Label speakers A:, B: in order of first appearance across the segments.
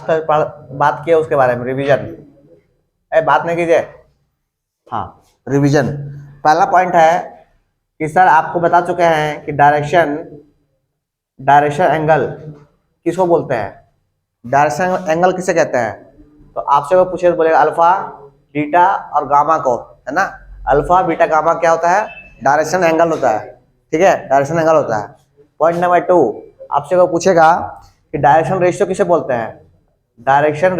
A: बात किया उसके बारे में, रिवीजन। बात नहीं कीजिए। हाँ, रिवीजन। पहला पॉइंट है कि सर आपको बता चुके हैं कि डायरेक्शन एंगल किसको बोलते हैं, डायरेक्शन एंगल किसे कहते हैं। तो आपसे वो पूछे तो बोलेगा अल्फा बीटा और गामा को, है ना। अल्फा बीटा गामा क्या होता है, डायरेक्शन एंगल होता है, ठीक है, डायरेक्शन एंगल होता है। पॉइंट नंबर 2, आपसे वो पूछेगा कि डायरेक्शन रेशियो किसे बोलते हैं, डायरेक्शन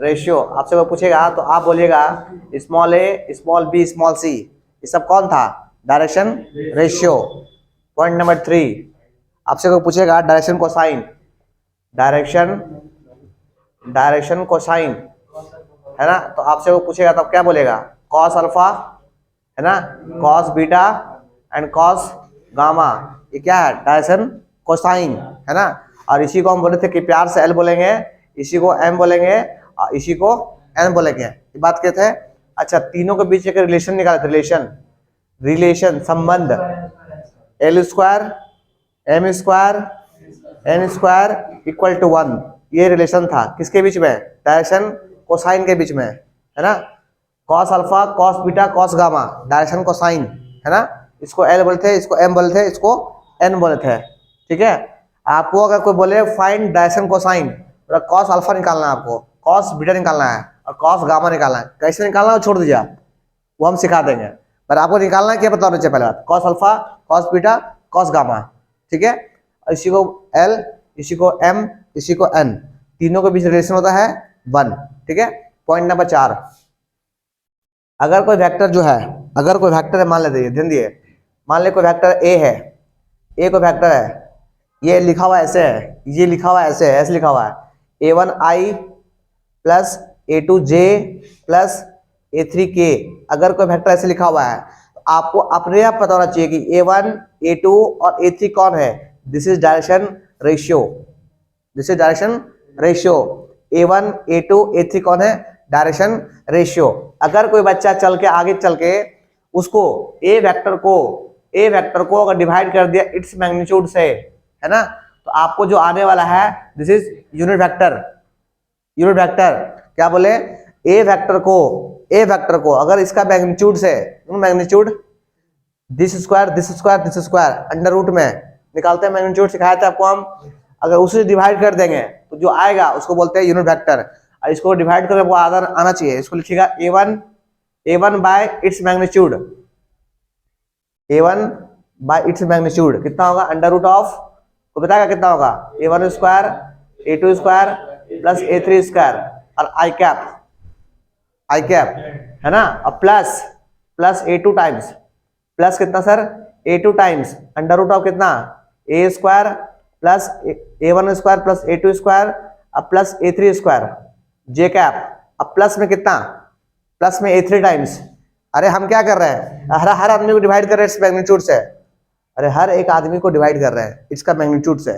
A: रेशियो आपसे वो पूछेगा तो आप बोलिएगा स्मॉल ए स्मॉल बी स्मॉल सी, ये सब कौन था, डायरेक्शन रेशियो। पॉइंट नंबर 3, आपसे कोई पूछेगा डायरेक्शन कोसाइन, है ना। तो आपसे वो पूछेगा तो आप क्या बोलेगा, कॉस अल्फा, है ना, cos beta and cos gamma, ये क्या है, डायरेक्शन कोसाइन, है ना। और इसी को हम बोले थे कि प्यार से एल बोलेंगे, इसी को एम बोलेंगे और इसी को एन बोलेंगे, ये बात कहते हैं। अच्छा, तीनों के बीच एक रिलेशन निकाले थे, रिलेशन संबंध, L square M square N square equal to 1, ये रिलेशन था किसके बीच में, डायरेक्शन कोसाइन के बीच में, है ना। Cos alpha cos beta cos gamma, direction cosine, है ना। इसको एल बोले थे, इसको एम बोले थे, इसको एन बोले थे, ठीक है। आपको अगर कोई बोले फाइंड डायरेक्शन कोसाइन, तो कॉस अल्फा निकालना है, आपको कॉस बीटा निकालना है और कॉस गामा निकालना है। कैसे निकालना है छोड़ दीजिए आप, वो हम सिखा देंगे, पर आपको निकालना है क्या बता दीजिए पहले बात, cos alpha cos beta cos gamma, ठीक है। इसी को एल, इसी को एम, इसी को एन, तीनों के बीच रिलेशन होता है 1, ठीक है। पॉइंट नंबर 4, अगर कोई वेक्टर जो है, अगर कोई वेक्टर है, मान लेते, ध्यान दिए, मान ले कोई वेक्टर ए है, ए कोई वेक्टर है, ये लिखा हुआ ऐसे है, ये लिखा हुआ ऐसे है, ऐसे लिखा हुआ है a1i plus a2j plus a3k, अगर कोई वेक्टर ऐसे लिखा हुआ है तो आपको अपने आप पता होना चाहिए कि a1 a2 और a3 कौन है, this is direction ratio, this is direction ratio, a1 a2 a3 कौन है, डायरेक्शन रेशियो। अगर कोई बच्चा चल के आगे चल के उसको ए वेक्टर को अगर डिवाइड कर दिया इट्स मैग्नीट्यूड से, है ना, तो आपको जो आने वाला है दिस इज यूनिट वेक्टर क्या बोले, ए वेक्टर को अगर इसका मैग्नीट्यूड से, magnitude this square under root में निकालते हैं, मैग्नीट्यूड सिखाया था आपको हम, अगर उसे डिवाइड कर देंगे तो जो आएगा उसको बोलते हैं यूनिट वेक्टर। और इसको डिवाइड करने को आना चाहिए, इसको लिखिएगा a1 bye its magnitude, a1 bye its magnitude कितना होगा, अंडर रूट ऑफ, को बताएगा कितना होगा, a1 square a2 square plus a3 square और आई कैप, है ना, और प्लस a2 टाइम्स, प्लस कितना sir, a2 times under root of कितना, a square plus a1 square plus a2 square अब plus a3 square J cap, अब plus में कितना, प्लस में a3 टाइम्स। अरे हम क्या कर रहे हैं, हर आदमी को डिवाइड कर रहे हैं इस मैग्नीट्यूड से, अरे हर एक आदमी को डिवाइड कर रहे हैं इसका मैग्नीट्यूड से,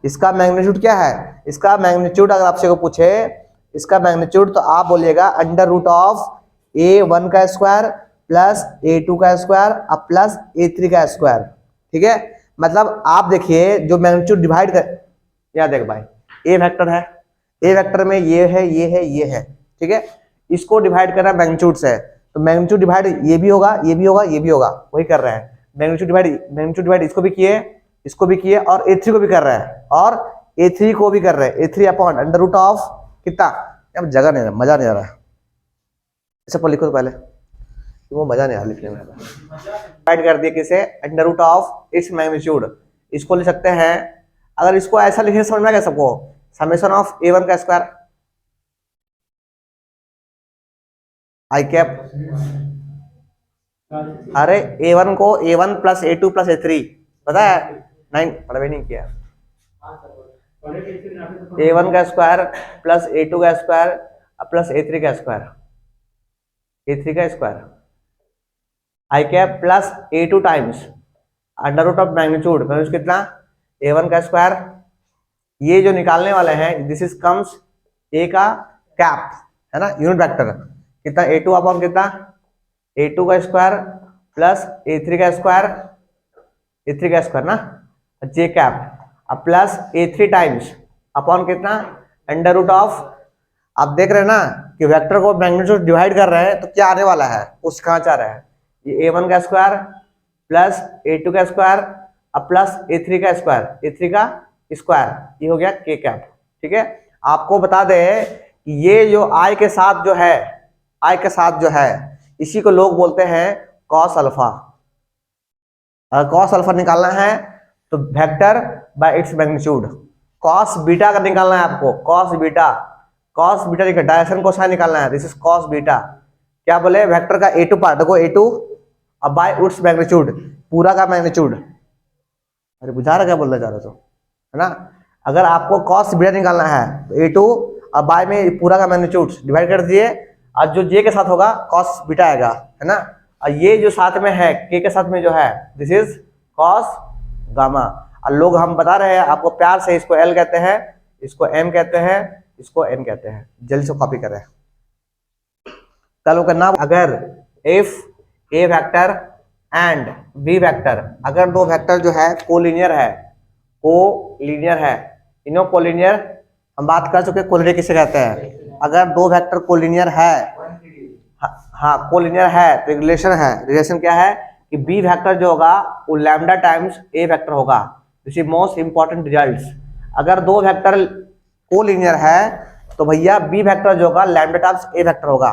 A: इसका मैग्नीट्यूड क्या है, इसका मैग्नीट्यूड अगर आपसे को पूछे इसका मैग्नीट्यूड, तो आप बोलिएगा अंडर रूट ऑफ a1 का स्क्वायर प्लस a2 का स्क्वायर अब प्लस a3 का स्क्वायर, ठीक है। मतलब आप देखिए जो मैग्नीट्यूड डिवाइड कर, या देख भाई ए वेक्टर है, ए वेक्टर में ये है, ठीक है, इसको डिवाइड करना मैग्नीट्यूड से, तो मैग्नीट्यूड डिवाइड ये भी होगा, वही कर रहे हैं, मैग्नीट्यूड डिवाइड इसको भी किए और a3 को भी कर रहे हैं, और a3 को भी कर रहे हैं, a3 upon under root of कितना, अब जगह नहीं, मजा नहीं आ रहा, ऐसा पर लिखो तो पहले, वो मजा नहीं आ रहा लिखने में, डिवाइड कर दिए किसे, under root of its magnitude, इसको लिख सकते हैं, अगर इसको ऐसा लिखे समझ में आ गया सबको, समेशन ऑफ a1 का स्क्वायर आई कैप, अरे a1 को a1 plus a2 plus a3 पता है, नहीं पढ़ाई नहीं किया, a1 का स्क्वायर प्लस a2 का स्क्वायर प्लस a3 का square I cap plus a2 times under root of magnitude कितना, a1 का स्क्वायर, ये जो निकालने वाले हैं दिस इज कम्स a का कैप, है ना, यूनिट वेक्टर कितना, a2 अपॉन कितना, a2 का स्क्वायर प्लस a3 का स्क्वायर ना, जे कैप, अब प्लस A3 टाइम्स अपॉन कितना, अंडर रूट ऑफ, आप देख रहे हैं ना कि वेक्टर को मैग्नीट्यूड डिवाइड कर रहे हैं तो क्या आने वाला है, उस कहाँ जा रहा है, ये A1 का स्क्वायर प्लस A2 का स्क्वायर अब प्लस A3 का स्क्वायर, A3 का स्क्वायर, ये हो गया K कैप। ठीक है, आपको बता दें कि ये जो I के साथ जो है, I के साथ जो है, इसी को लोग बोलते हैं कॉस अल्फा। अगर कॉस अल्फा निकालना है तो vector by its magnitude, cos beta का निकालना है आपको, कॉस बीटा, कॉस बीटा देखिए डायरेक्शन कोसाइन निकालना है, दिस इज कॉस बीटा। क्या बोले, वेक्टर का A2 पार्ट देखो A2 अब बाय इट्स मैग्नीट्यूड, पूरा का मैग्नीट्यूड। अरे बुझा रहा क्या बोलना चाह रहे तो, है ना। अगर आपको कॉस बीटा निकालना है तो A2 अब बाय में पूरा का मैग्नीट्यूड डिवाइड कर दिए, और जो J के साथ होगा कॉस बीटा आएगा, है ना। और ये जो साथ में है K के साथ में जो है, दिस इज कॉस गामा। और लोग हम बता रहे हैं आपको प्यार से, इसको L कहते हैं, इसको M कहते हैं, इसको N कहते हैं, जल्दी से कॉपी करें। कल करना, अगर if A vector and B vector, अगर दो वेक्टर जो है कोलिनियर है, कोलिनियर है, इनो कोलिनियर हम बात कर चुके, कोलिनियर किसे कहते हैं, अगर दो वेक्टर कोलिनियर है, हाँ कोलिनियर है तो रिलेशन है, रिलेशन क्या है कि B वेक्टर जो होगा वो लैम्डा टाइम्स A वेक्टर होगा, this is most important results. अगर दो वेक्टर कोलिनियर है तो भैया B वेक्टर जो होगा लैम्डा टाइम्स A वेक्टर होगा।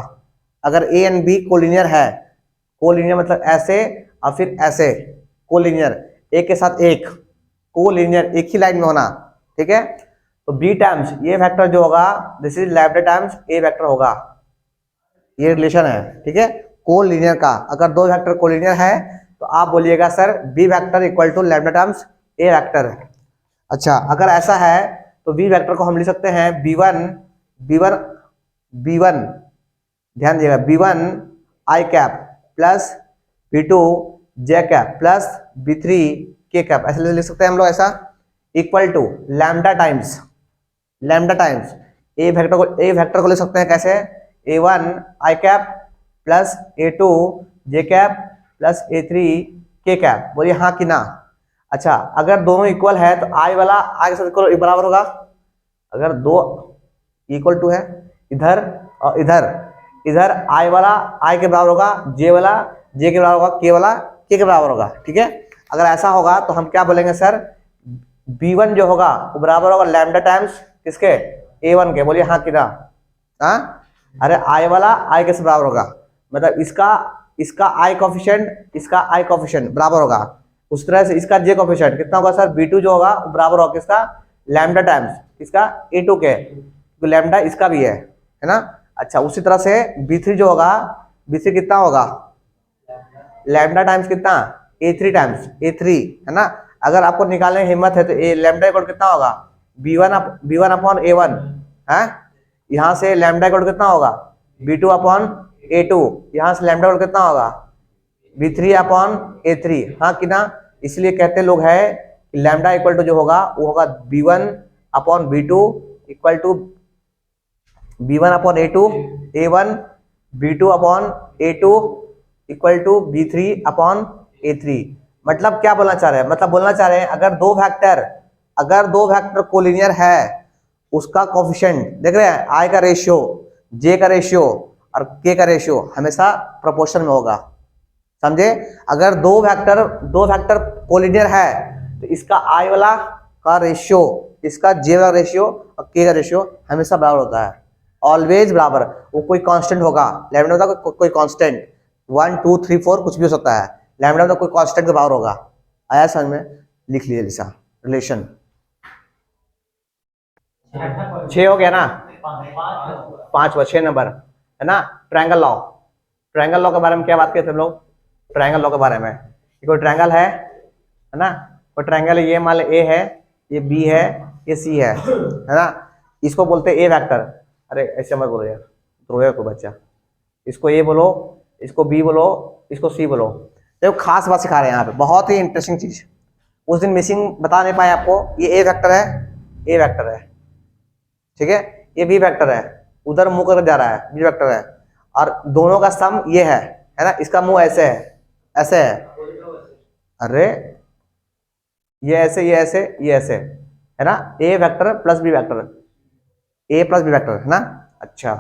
A: अगर A एंड B कोलिनियर है, कोलिनियर मतलब ऐसे और फिर ऐसे, कोलिनियर एक के साथ एक, कोलिनियर एक ही लाइन में होना, ठीक है। तो B टाइम्स ये वेक्टर जो होगा this is lambda times A vector होगा, ये रिलेशन है, ठीक है, कोलिनियर का। अगर दो वेक्टर कोलिनियर है तो आप बोलिएगा sir B vector equal to lambda times A vector. अच्छा, अगर ऐसा है तो B वेक्टर को हम लिख सकते हैं B1 ध्यान दिएगा, B1 I cap plus B2 J cap plus B3 K cap, ऐसे लिख सकते हैं हम लोग, ऐसा equal to lambda times A vector को लिख सकते हैं कैसे, A1 I cap plus A2 J cap plus A3 K cap. बोलिए हाँ कि ना। अच्छा, अगर दोनों इक्वल है तो I वाला I के साथ बराबर होगा, अगर दो इक्वल टू है इधर और इधर I वाला I के बराबर होगा, J वाला J के बराबर होगा, K वाला K के बराबर होगा, ठीक है। अगर ऐसा होगा तो हम क्या बोलेंगे सर, B1 जो होगा वो बराबर होगा लैम्डा टाइम्स किसके, A1 के। बोलिए हाँ कि ना। हाँ, अरे I वाला I के से बराबर होगा, मतलब इसका I कोफिशिएंट इसका I कोफिशिएंट बराबर होगा, उस तरह से इसका J कोफिशिएंट कितना होगा सर, B2 जो होगा वो बराबर होगा किसका, लैम्डा टाइम्स किसका, A2 के, तो लैम्डा इसका भी है ना। अच्छा, उसी तरह से B3 जो होगा, B3 कितना होगा, लैम्डा टाइम्स कितना, A3 टाइम्स A3, है ना। अगर आपको निकालने की हिम्मत है तो लैम्डा इक्वल कितना होगा, B1 अपॉन A1 है, यहाँ से लैम्डा इक्वल कितना होगा, B2 अपॉन A2, यहाँ से लैम्डा इक्वल कितना होगा, B3 अपॉन A3, हाँ कि ना। इसलिए कहते लोग है कि लैम्डा इक्वल टू जो होगा वो होगा B1 upon B2 equal to B1 upon A2 A1, B2 upon A2 equal to B3 upon A3। मतलब क्या बोलना चाह रहे हैं, मतलब बोलना चाह रहे हैं अगर दो वेक्टर कोलिनियर है, उसका कोफिशिएंट देख रहे हैं, I का रेशियो, J का रेशियो और K का रेशियो हमेशा प्रोपोर्शन में होगा, समझे। अगर दो वेक्टर कोलिनियर है तो इसका I वाला का रेशियो, इसका J वाला रेशियो और K का रेशियो हमेशा बराबर होता है, ऑलवेज बराबर। वो कोई कांस्टेंट होगा, लैम्डा होता है कोई कांस्टेंट, 1 2 3 4 कुछ भी हो सकता है, लैम्डा होता कोई कांस्टेंट के बराबर होगा। आया समझ में, लिख लीजिए लिसा रिलेशन। 6 हो गया ना, 6 नंबर है ना। ट्रायंगल लॉ के बारे में क्या बात करते हम लोग, ट्रायंगल लॉ के बारे में। कोई ट्रायंगल है ना, कोई ट्रायंगल ये मान ले A है, ये B है, ये C है ना। इसको बोलते हैं A वेक्टर। अरे ऐसे मत बोलो यार, रोएगा कोई बच्चा। इसको A बोलो, इसको B बोलो, इसको C बोलो। देखो खास बात सिखा रहे हैं यहाँ पे, बहुत ही इंटरेस्टिंग चीज, उस दिन मिसिंग बता नहीं पाए आपको। ये A वेक्टर है, ठीक है, ये B वेक्टर है, उधर मुंह कर जा रहा है, B वेक्टर है, और दोनों का सम ये है ना। इसका मुंह ऐसे है, अरे ये ऐसे, ये ऐसे, ये ऐसे, है ना, ए वेक्टर प्लस बी वेक्टर, ए प्लस बी वेक्टर है ना। अच्छा,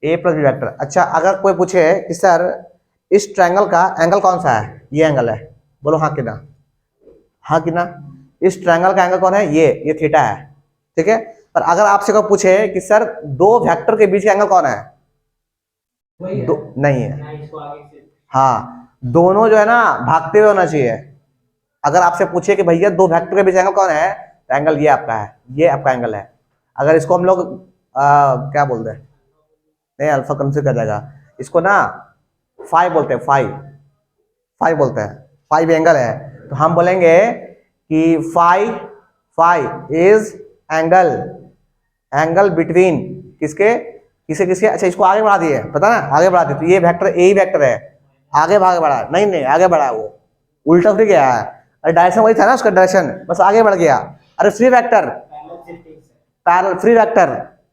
A: ए प्लस बी वेक्टर। अच्छा, अगर कोई पूछे कि सर इस ट्रायंगल का एंगल कौन सा है, ये एंगल है, बोलो हाँ कि ना, हाँ कि ना। इस ट्रायंगल का एंगल कौन है, ये थीटा है, ठीक है। पर अगर आपसे कोई पूछे कि सर दो वेक्टर के बीच का एंगल कौन है, दो नहीं है, हाँ दोनों जो है ना भागते हुए होना चाहिए। अगर आपसे पूछे कि भैया दो वेक्टर के बीच एंगल कौन है, तो एंगल ये आपका है, ये आपका एंगल है। अगर इसको हम लोग क्या बोलते हैं, नहीं अल्फा कंसिडर कर जाएगा, इसको ना फाइव बोलते हैं, फाइव बोलते हैं, फाइव एंगल है। तो हम बोलेंगे कि फाइव इज एंगल बिटवीन किसके किसके। अच्छा, इसको आगे बढ़ा दिए, पता ना, आगे बढ़ा दिए तो ये वेक्टर ए ही वेक्टर है, आगे भाग बढ़ा, नहीं आगे बढ़ा है, वो उल्टा फिर गया है। अरे डायरेक्शन वही था ना उसका, डायरेक्शन बस आगे बढ़ गया। अरे free vector, parallel free vector,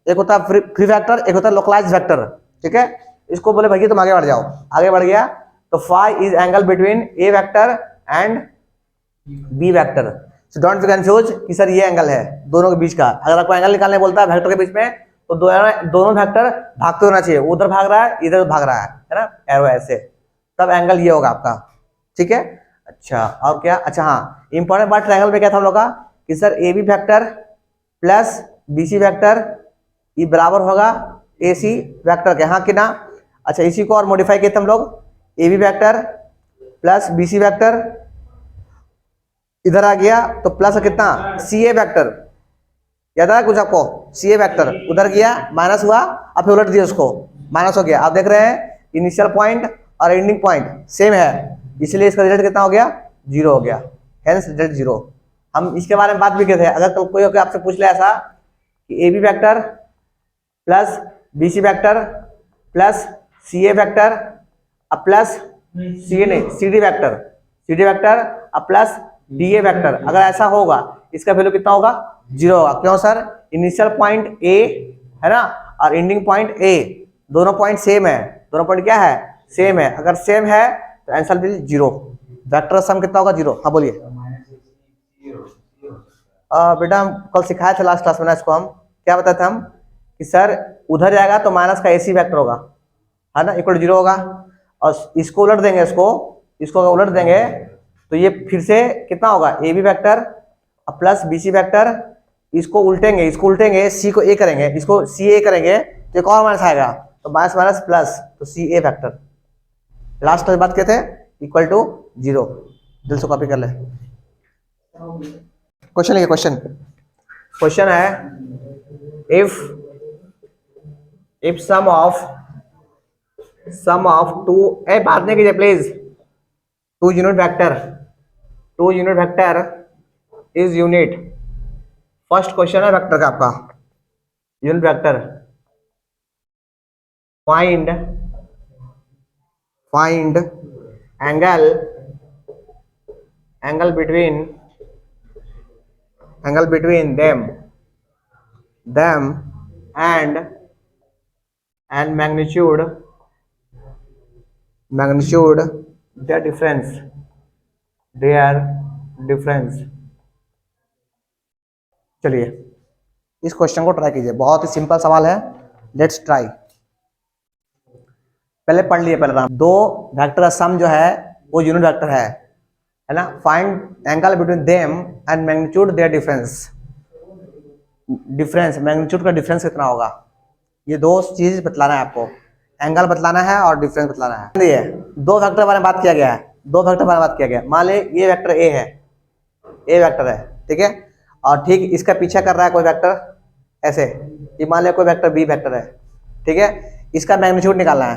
A: एक होता है फ्री वेक्टर, एक होता है लोकलाइज्ड वेक्टर, ठीक है। इसको बोले भैया तुम आगे बढ़ जाओ, आगे बढ़ गया तो five is angle between A vector and B vector. So don't be confuse कि सर ये एंगल है दोनों के बीच का। अगर आपको एंगल निकालने बोलता है वेक्टर के बीच में, तो दोनों वेक्टर भागते होना चाहिए, उधर भाग रहा है इधर भाग रहा है ना, एरो ऐसे, तब एंगल ये होगा आपका, ठीक है। अच्छा, और क्या, अच्छा हाँ इंपॉर्टेंट बात ट्रायंगल में क्या था हम लोग का कि sir A B vector plus B C vector ये बराबर होगा ए सी वेक्टर के, हाँ कि ना। अच्छा, इसी को और मॉडिफाई किए थे हम लोग, A B vector plus B C vector इधर आ गया तो प्लस कितना सी ए वेक्टर, याद आ कुछ आपको, सी ए वेक्टर उधर गया माइनस हुआ, अब फिर उलट दिया उसको, माइनस हो गया। आप देख रहे हैं इनिशियल पॉइंट और एंडिंग पॉइंट सेम है, इसलिए इसका रिजल्ट कितना हो गया, जीरो हो गया, हेंस रिजल्ट जीरो। हम इसके बारे में बात भी किए थे। अगर कल कोई आपसे पूछ ले ऐसा कि A B vector plus B C vector plus C A vector अब प्लस सी ए नहीं सी डी वेक्टर अब प्लस डी ए वेक्टर, अगर ऐसा होगा इसका वैल्यू कितना होगा, जीरो होगा। क्यों सर, इनिशियल पॉइंट ए है ना और एंडिंग पॉइंट ए, दोनों पॉइंट सेम है, दोनों पॉइंट क्या है, सेम है। अगर सेम है तो answer will zero, vector sum कितना होगा, जीरो। हाँ बोलिए। बेटा हम कल सिखाए थे लास्ट क्लास में ना इसको, हम क्या बताए थे हम कि सर उधर जाएगा तो माइनस का एसी वेक्टर होगा, है ना, इक्वल जीरो होगा। और इसको उलट देंगे, इसको अगर उलट देंगे तो ये फिर से कितना होगा, A B vector plus B C vector, इसको उल्टेंगे सी को ए करेंगे, इसको सी ए करेंगे तो एक और माइनस आएगा, तो माइनस माइनस प्लस, तो सी ए वेक्टर। लास्ट क्लास बात किए थे इक्वल टू जीरो, दिल से कॉपी कर ले। क्वेश्चन लिखिए, क्वेश्चन है इफ सम ऑफ टू, बात नहीं कीजिए please, two unit vector is unit, first question है वेक्टर का आपका, unit vector, find angle between them and magnitude their difference। चलिए इस क्वेश्चन को ट्राई कीजिए, बहुत ही सिंपल सवाल है, लेट्स ट्राई। पहले पढ़ लिए, पहले दो वेक्टर का सम जो है वो यूनिट वेक्टर है ना। Find angle between them and magnitude their difference, magnitude का डिफरेंस कितना होगा, ये दो चीज बतलाना है आपको, एंगल बतलाना है और डिफरेंस बतलाना है। ये दो वेक्टर के बारे में बात किया गया है, मान ले ये वेक्टर ए वेक्टर है, ठीक है, और ठीक इसका पीछा कर रहा है कोई वेक्टर ऐसे, ये मान ले कोई वेक्टर बी वेक्टर है, ठीक है। इसका मैग्नीट्यूड निकालना है,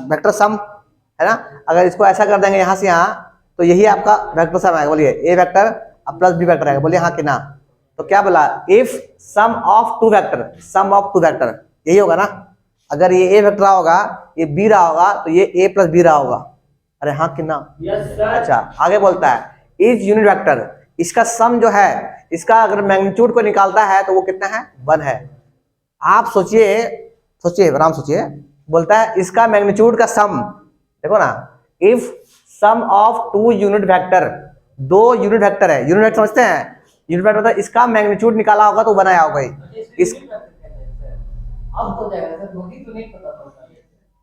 A: वेक्टर सम है ना। अगर इसको ऐसा कर देंगे यहाँ से यहाँ, तो यही आपका वेक्टर सम आएगा, बोलिए ए वेक्टर अब प्लस बी वेक्टर आएगा, बोलिए हाँ कि ना। तो क्या बोला, if sum of two vector, यही होगा ना। अगर ये ए वेक्टर होगा, ये बी रहा होगा, तो ये ए प्लस बी रहा होगा, अरे हाँ कि ना। अच्छा, आगे बोलता है इज यूनिट वेक्टर, इसका सम जो है, इसका अगर मैग्नीट्यूड को निकालता है तो वो कितना है, 1 है। आप सोचिए आराम सोचिए, बोलता है इसका मैग्नीट्यूड का सम, देखो ना, if sum of two unit vector, दो यूनिट वेक्टर है, यूनिट वेक्टर समझते हैं, यूनिट वेक्टर मतलब इसका मैग्नीट्यूड निकाला होगा तो बनाया होगा इस,
B: अब हो जाएगा सर, होगी तो नहीं पता पड़ता।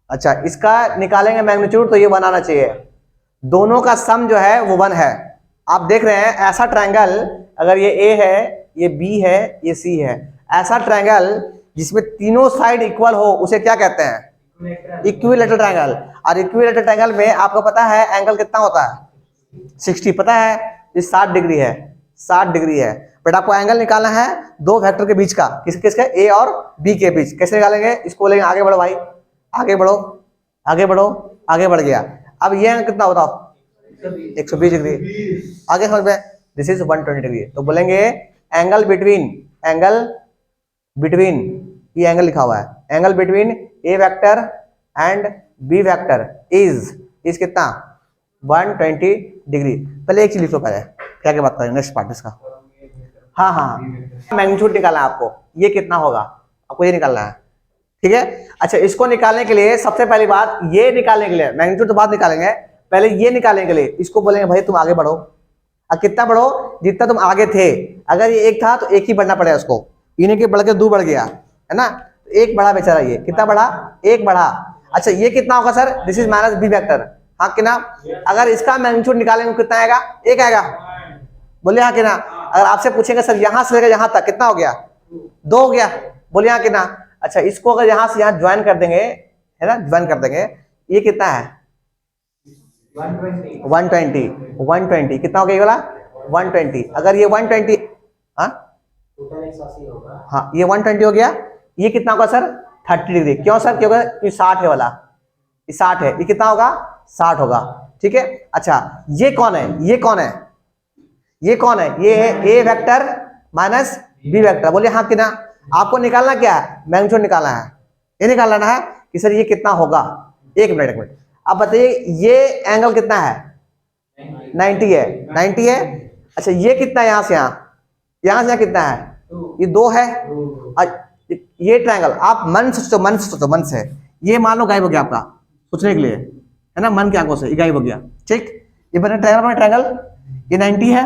A: अच्छा इसका निकालेंगे मैग्नीट्यूड तो ये बनाना चाहिए, दोनों का सम जो है वो 1 है। आप देख रहे हैं ऐसा ट्रायंगल, अगर ये ए है, ये बी है, ये सी है, ऐसा ट्रायंगल जिसमें तीनों साइड इक्वल हो उसे क्या कहते हैं? Equilateral triangle. और इक्विलैटरल ट्रायंगल में आपको पता है एंगल कितना होता है? 60 पता है, ये 60 डिग्री है, 60 डिग्री है। बट आपको एंगल निकालना है दो वेक्टर के बीच का, किसके ए और बी के बीच। कैसे निकालेंगे? इसको बोलेंगे आगे बढ़ो भाई, आगे बढ़ो, आगे बढ़ो, आगे बढ़ गया। अब ये एंगल कितना बताओ? 120 डिग्री। आगे समझ में, दिस इज 120 डिग्री। तो बोलेंगे एंगल बिटवीन, एंगल बिटवीन, ये एंगल लिखा हुआ है, angle between A vector and B vector is कितना? 120 डिग्री। पहले एक चीज लिखो, पहले क्या क्या बात करें नेक्स्ट पार्ट इसका। हाँ हाँ, मैग्नीट्यूड निकालना है आपको, ये कितना होगा आपको ये निकालना है, ठीक है। अच्छा इसको निकालने के लिए सबसे पहली बात, ये निकालने के लिए, मैग्नीट्यूड तो बाद निकालेंगे, पहले ये निकालने के लिए इसको बोलेंगे भाई तुम आगे बढ़ो। अब कितना बढ़ो? जितना तुम आगे थे। अगर ये एक था तो एक ही बढ़ना पड़ेगा उसको, इन्हीं के बढ़ के 2 बढ़ गया है ना, तो एक बढ़ा बेचारा, ये कितना बढ़ा? एक बढ़ा। अच्छा ये कितना होगा sir? This is minus B vector. हाँ कि ना? अगर इसका मैग्नीट्यूड निकालेंगे कितना आएगा? एक आएगा। बोले हाँ कि ना? अगर आपसे पूछेंगे सर यहां से लेकर यहां तक कितना हो गया? 2 हो गया। बोले हाँ कि ना? अच्छा इसको अगर यहां से यहां ज्वाइन कर देंगे, है ना, ज्वाइन कर देंगे, ये कितना है? 120। 120 कितना हो गया ये वाला? 120। अगर ये 120, हाँ हाँ ये 120 हो गया। ये कितना होगा सर? 30 डिग्री। क्यों सर? क्योंकि 60 है वाला, ये 60 है, ये कितना होगा? 60 होगा, ठीक है। अच्छा ये कौन है? ये कौन है? ये कौन है? ये है ए वेक्टर माइनस बी वेक्टर। बोलिए हाँ कि ना? आपको निकालना क्या है? मैग्नीट्यूड निकालना है, ये निकालना है कि सर ये कितना होगा। एक मिनट अब बताइए, ये एंगल कितना है? 90 है, 90 है। अच्छा ये कितना है? यहां से यहां कितना है? ये 2 है। ये ट्रायंगल आप मन से सोचो, मन से सोचो, मन से। ये मान लो गायब हो गया आपका, सोचने के लिए, है ना, मन के आंखों से ये गायब हो गया, ठीक। ये बना ट्रायंगल, ट्रायंगल, ये 90 है,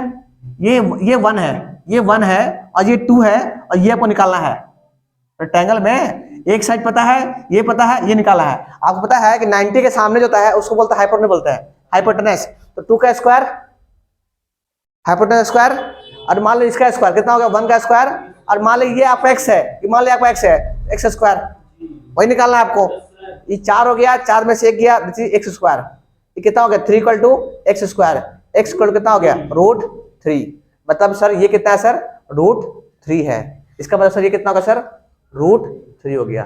A: ये 1 है, ये 1 है, और ये 2 है, और ये आपको निकालना है। तो ट्रायंगल में एक साइड पता है, ये पता है, ये निकाला है। आपको पता है कि 90 के सामने जो होता है उसको बोलता है हाइपोटेनस, बोलते हैं हाइपोटेनस। तो 2 का स्क्वायर हाइपोटेनस स्क्वायर, और मान लो इसका स्क्वायर कितना हो गया? 1 का स्क्वायर, और मान लो ये आपका x है, ये मान लो आपका x है, x स्क्वायर, वही निकालना है आपको। ये 4 हो गया, 4 में से 1 गया, x स्क्वायर। ये कितना हो गया? 3 equal to x square. x equal कितना हो गया? √3। मतलब सर ये कितना है सर? √3 है। इसका मतलब सर ये कितना होगा सर? √3 हो गया।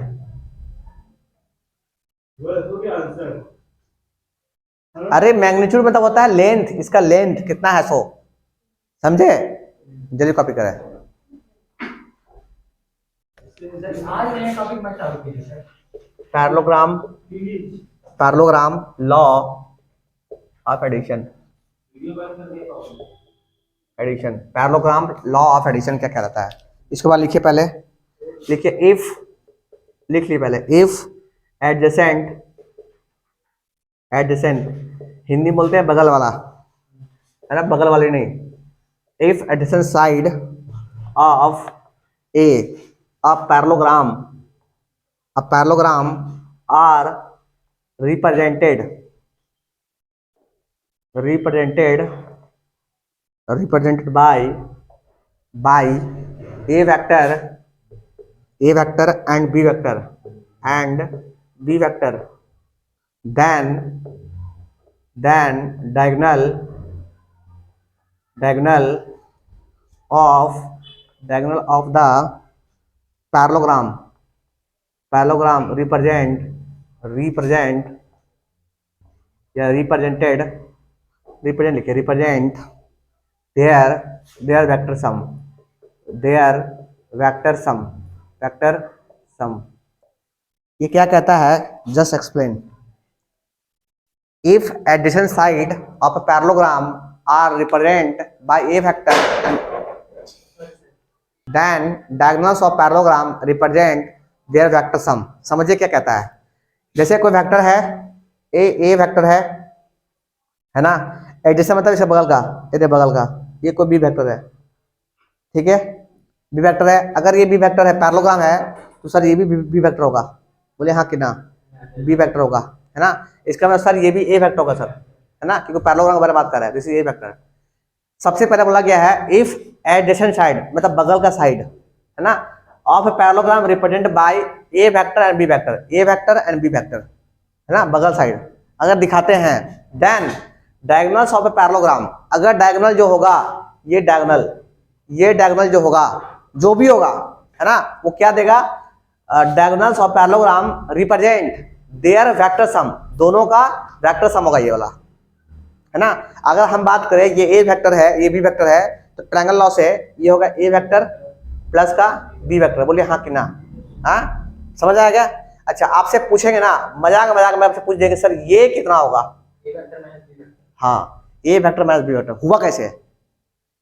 A: अरे मैग्नीट्यूड मतलब होता है लेंथ, इसका लेंथ कितना है 100, समझे? जल्दी कॉपी करें।
B: आज नया टॉपिक मत चालू कीजिए sir.
A: Parallelogram, parallelogram law of addition, addition, parallelogram law of addition क्या कहलाता है? इसके बाद लिखिए, पहले लिखिए इफ, लिख लिए पहले, इफ एडजेसेंट, एडजेसेंट हिंदी बोलते हैं बगल वाला, है ना, बगल वाली नहीं। If adjacent side of A of parallelogram, a parallelogram are represented by a vector and b vector, then diagonal of the parallelogram represented represent their vector sum। ये क्या कहता है? Just explain. If addition side of a parallelogram are represented by a vector, then diagonals of parallelogram represent their vector sum। समझिए क्या कहता है? जैसे कोई वेक्टर है, ए वेक्टर है ना, एडजेसेंट मतलब इसके बगल का, ये बगल का, ये कोई बी वेक्टर है, ठीक है, बी वेक्टर है। अगर ये बी वेक्टर है, पैरेललोग्राम है, तो सर ये भी बी वेक्टर होगा, बोले हाँ कि ना, बी वेक्टर होगा, है ना। इसका मतलब सर ये भी ए वेक्टर होगा सर, है ना, क्योंकि पैरेललोग्राम के बारे में बात कर रहा है, दिस इज ए वेक्टर। सबसे पहले बोला गया है इफ एडजेसेंट साइड मतलब बगल का साइड, है ना, of a parallelogram represented by a vector and B vector, a vector and B vector, है ना, बगल साइड अगर दिखाते हैं, then diagonals of a parallelogram, अगर डायगोनल जो होगा, ये डायगोनल जो होगा, जो भी होगा, है ना, वो क्या देगा, diagonals of parallelogram represent their vector sum, दोनों का वेक्टर सम होगा ये वाला, है ना। अगर हम बात करें ये ए वेक्टर है, ये बी वेक्टर है, तो ट्रायंगल लॉ से ये होगा ए वेक्टर प्लस का बी वेक्टर, बोलिए हाँ कि ना, हाँ, समझ आएगा। अच्छा, आपसे पूछेंगे ना, मजाक में आपसे पूछ देंगे सर ये कितना होगा, हाँ, ए वेक्टर माइनस बी वेक्टर हुआ कैसे,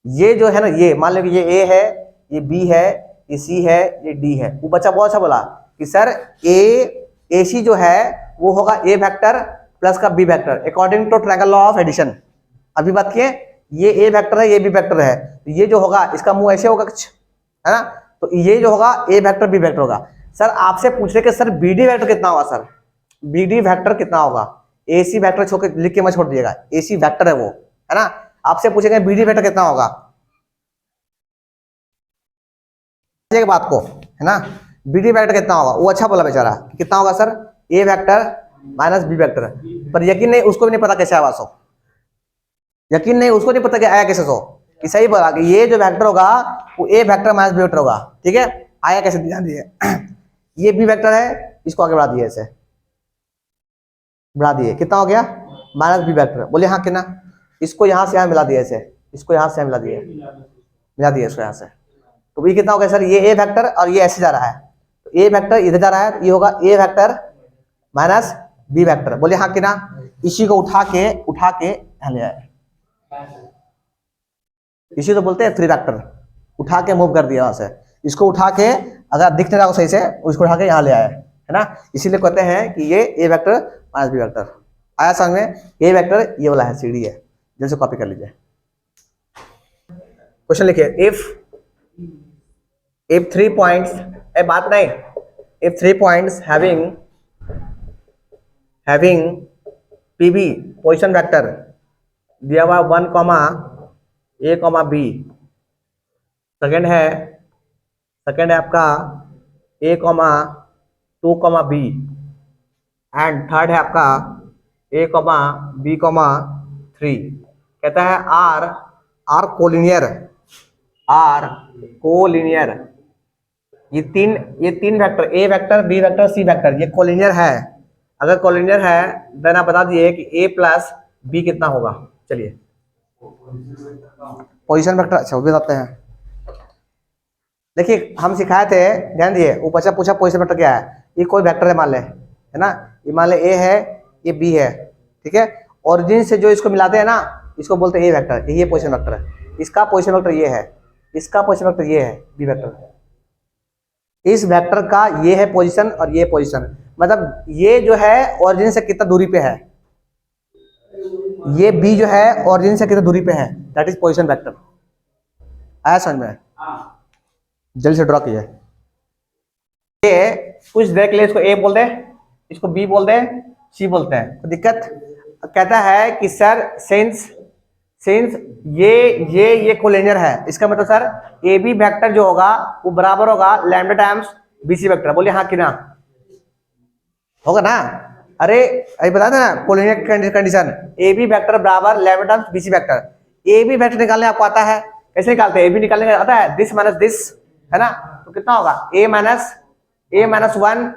A: ये जो है ना, ये मान लो कि ये ए है, ये बी है, ये सी है, ये डी है। वो बच्चा बहुत अच्छा बोला कि सर ए सी जो है वो होगा ए वेक्टर प्लस का b vector according to triangle law of addition. अभी बात किए, ये ए वेक्टर है, ये बी वेक्टर है, तो ये जो होगा इसका मुंह ऐसे होगा कुछ, है ना, तो ये जो होगा ए वेक्टर बी वेक्टर होगा। सर आपसे पूछ रहे कि सर बी डी वेक्टर कितना होगा, सर बी डी वेक्टर कितना होगा, ए सी वेक्टर छोड़ के लिख के मत छोड़ दिएगा, ए सी वेक्टर है वो, है ना। आपसे पूछेंगे बी डी वेक्टर कितना होगा, बात को, है ना, बी डी वेक्टर कितना होगा, वो अच्छा बोला बेचारा, कितना होगा सर, ए वेक्टर माइनस बी वेक्टर, पर यकीन नहीं, उसको भी नहीं पता कैसे आया सो, यकीन नहीं, उसको नहीं पता कि आया कैसे सो, कि सही बोला कि ये जो वेक्टर होगा वो ए वेक्टर माइनस बी वेक्टर होगा, ठीक है, आया कैसे ध्यान दिए। ये बी वेक्टर है, इसको आगे बढ़ा दिए, ऐसे बढ़ा दिए, कितना हो गया, माइनस बी वेक्टर, बोलिए हाँ कि ना, इसको यहाँ से यहाँ मिला दिए, ऐसे इसको यहाँ से मिला दिए इसको यहाँ से, तो ये कितना हो गया सर, ये ए वेक्टर और ये ऐसे जा रहा है, तो ए वेक्टर इधर जा रहा है, ये होगा a vector minus B vector, बोलिए हाँ कि ना। इसी को उठा के यहाँ ले आए, इसी तो बोलते हैं फ्री वेक्टर, उठा के मूव कर दिया वहां से, इसको उठा के, अगर दिख नहीं रहा हो सही से, उसको उठा के यहाँ ले आए, है ना, इसीलिए कहते हैं कि ये ए वेक्टर माइनस बी वेक्टर आया समझ में। ए वेक्टर ये वाला है, सीढ़ी है, जल्द से कॉपी कर लीजिए। क्वेश्चन लिखिए, इफ 3 पॉइंट्स, बात नहीं, if 3 points having PB position vector दिया हुआ 1, ए, बी, सेकेंड है आपका ए, 2, बी, एंड थर्ड है आपका ए, बी, 3, कहता है आर कोलिनियर, ये तीन vector a vector b vector c vector ये कोलिनियर है। अगर कोलिनियर है देन आप बता दिए कि ए प्लस बी कितना होगा। चलिए पोजीशन वेक्टर, अच्छा वो भी बताते हैं। देखिए हम सिखाए थे, ध्यान दिए, वो बच्चा पूछा पोजीशन वेक्टर क्या है। ये कोई वेक्टर है मान ले, है ना, ये मान ले ए है, ये बी है, ठीक है, ओरिजिन से जो इसको मिलाते हैं ना, इसको बोलते हैं ए वेक्टर, ये पोजीशन वेक्टर है। इसका पोजीशन वेक्टर ये है, इसका पोजीशन वेक्टर ये है, बी वेक्टर। इस वेक्टर का ये है पोजीशन और ये पोजीशन, मतलब ये जो है ओरिजिन से कितना दूरी पे है, ये बी जो है ओरिजिन से कितना दूरी पे है, दैट इज पोजीशन वेक्टर। आया समझ में? जल्दी से ड्रॉ कीजिए। ये कुछ देर के लिए इसको ए बोल दे, इसको बी बोल दे, सी बोलते हैं, तो दिक्कत। कहता है कि सर सिंस ये कोलिनियर है, इसका मतलब सर ए बी वेक्टर जो होगा वो बराबर होगा lambda times B C vector. बोलिए हाँ कि ना, होगा ना। अरे अभी बता देना collinear condition, A B vector बराबर lambda times B C vector. A B vector निकालने आपको आता है, कैसे निकालते हैं, ए बी निकालने का आता है, दिस माइनस दिस, है ना, तो कितना होगा ए माइनस 1